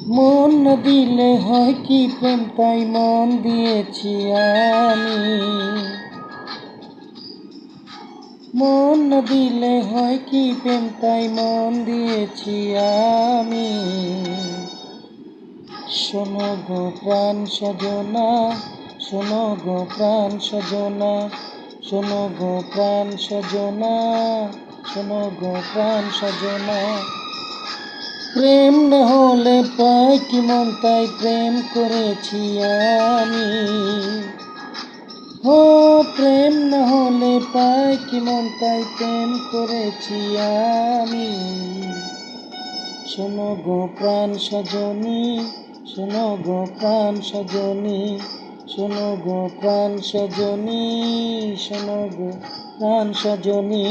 মন না দিলে হয় কি প্রেম, তাই মন দিয়েছি আমি। মন না দিলে হয় কি প্রেম, তাই মন দিয়েছি আমি। শোনো গো প্রাণ সজনা, শোনো গো প্রাণ সজনা, শোনো গো প্রাণ সজনা, শোনো গো প্রাণ সজনা। প্রেম না হলে পায় কি মন, তাই প্রেম করেছি আমি। ও প্রেম না হলে পায় কি মন, তাই প্রেম করেছি আমি। শোনো গো প্রাণ সজনী, শোনো গো প্রাণ সজনী, শোনো গো প্রাণ সজনী, শোনো গো প্রাণ সজনী।